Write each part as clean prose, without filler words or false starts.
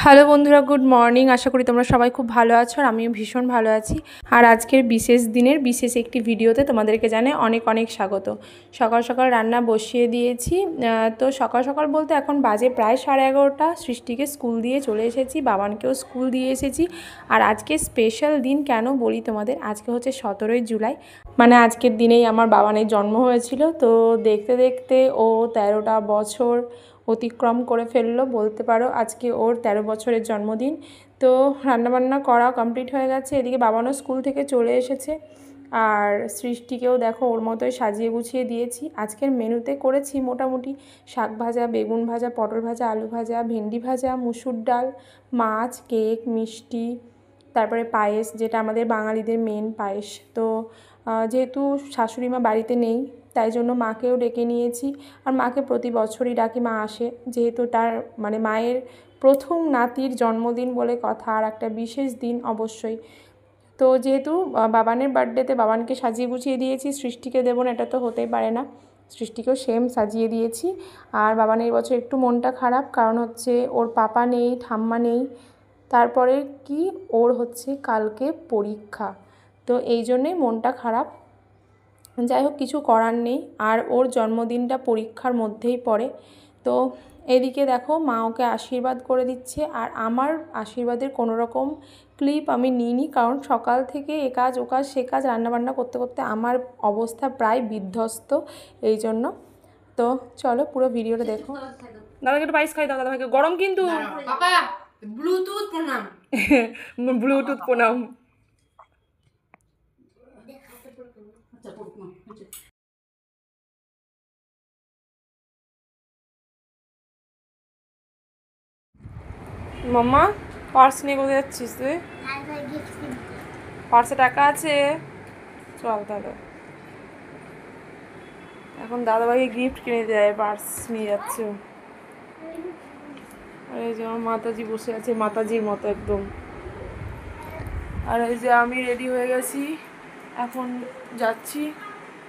Hello বন্ধুরা, good morning. আশা করি তোমরা সবাই খুব ভালো আছো আর আমিও ভীষণ ভালো আছি। আর আজকের বিশেষ দিনের বিশেষ একটি ভিডিওতে তোমাদেরকে জানাই অনেক অনেক স্বাগত। সকাল সকাল রান্না বসিয়ে দিয়েছি। তো সকাল সকাল বলতে এখন বাজে প্রায় 11:30। সৃষ্টিকে স্কুল দিয়ে চলে এসেছি, বাবানকেও স্কুল দিয়ে এসেছি। আর আজকে স্পেশাল দিন কেন বলি তোমাদের, আজকে হচ্ছে 17ই জুলাই, মানে আজকের দিনেই আমার বাবানের জন্ম হয়েছিল। তো দেখতে দেখতে ও 13টা বছর অতিক্রম করে ফেললো বলতে পারো। আজকে ওর 13 বছরের জন্মদিন। তো রান্নাবান্না করা কমপ্লিট হয়ে গেছে, এদিকে বাবানও স্কুল থেকে চলে এসেছে। আর সৃষ্টিকেও দেখো ওর মতোই সাজিয়ে গুছিয়ে দিয়েছি। আজকের মেনুতে করেছি মোটামুটি শাক ভাজা, বেগুন ভাজা, পটল ভাজা, আলু ভাজা, ভেন্ডি ভাজা, মুসুর ডাল, মাছ, কেক, মিষ্টি, তারপরে পায়েস, যেটা আমাদের বাঙালিদের মেন পায়েস। তো যেহেতু শাশুড়ি মা বাড়িতে নেই, তাই জন্য মাকেও ডেকে নিয়েছি। আর মাকে প্রতি বছরই ডাকি, মা আসে, যেহেতু তার মানে মায়ের প্রথম নাতির জন্মদিন বলে কথা, আর একটা বিশেষ দিন অবশ্যই। তো যেহেতু বাবানের বার্থডেতে বাবানকে সাজিয়ে গুছিয়ে দিয়েছি, সৃষ্টিকে দেবো না এটা তো হতেই পারে না, সৃষ্টিকেও সেম সাজিয়ে দিয়েছি। আর বাবানের এই বছর একটু মনটা খারাপ, কারণ হচ্ছে ওর পাপা নেই, ঠাম্মা নেই, তারপরে কি ওর হচ্ছে কালকে পরীক্ষা, তো এই জন্যেই মনটা খারাপ। যাই হোক, কিছু করার নেই। আর ওর জন্মদিনটা পরীক্ষার মধ্যেই পড়ে। তো এদিকে দেখো মা ওকে আশীর্বাদ করে দিচ্ছে, আর আমার আশীর্বাদের কোনো রকম ক্লিপ আমি নিইনি, কারণ সকাল থেকে এ কাজ ও কাজ সে কাজ রান্নাবান্না করতে করতে আমার অবস্থা প্রায় বিধ্বস্ত, এই জন্য। তো চলো পুরো ভিডিওটা দেখো। দাদাকে একটু পায়েস খাই দাও, দাদাকে গরম কিন্তু। ব্লুটুথ প্রণাম। ব্লুটুথ প্রণাম। মাম্মা, পার্স নিয়ে কোথায় যাচ্ছিস তুই? পার্সে টাকা আছে, চল তাহলে। এখন দাদাভাইকে গিফট কিনে দেয়, পার্স নিয়ে যাচ্ছে। আর এই যে আমার মাতাজি বসে আছে, মাতাজির মতো একদম। আর এই যে আমি রেডি হয়ে গেছি, এখন যাচ্ছি।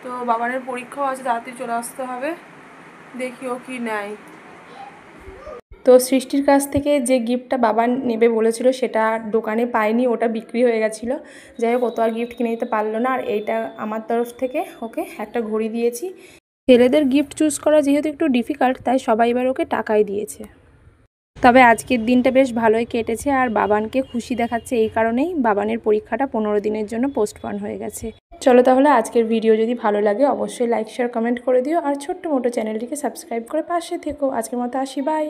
তো বাবানের পরীক্ষাও আছে, তাড়াতাড়ি চলে আসতে হবে, দেখি ও কি নেয়। তো সৃষ্টির কাছ থেকে যে গিফটটা বাবা নেবে বলেছিল সেটা দোকানে পায়নি, ওটা বিক্রি হয়ে গেছিলো। যাই হোক, ও তো আর গিফট কিনে দিতে পারলো না। আর এইটা আমার তরফ থেকে ওকে একটা ঘড়ি দিয়েছি। ছেলেদের গিফট চুজ করা যেহেতু একটু ডিফিকাল্ট, তাই সবাই এবার ওকে টাকাই দিয়েছে। তবে আজকের দিনটা বেশ ভালোই কেটেছে, আর বাবানকে খুশি দেখাচ্ছে এই কারণেই বাবানের পরীক্ষাটা 15 দিনের জন্য পোস্টপন হয়ে গেছে। চলো তাহলে, আজকের ভিডিও যদি ভালো লাগে অবশ্যই লাইক শেয়ার কমেন্ট করে দিও, আর ছোট্ট মোটো চ্যানেলটিকে সাবস্ক্রাইব করে পাশে থেকো। আজকের মতো আসি, বাই।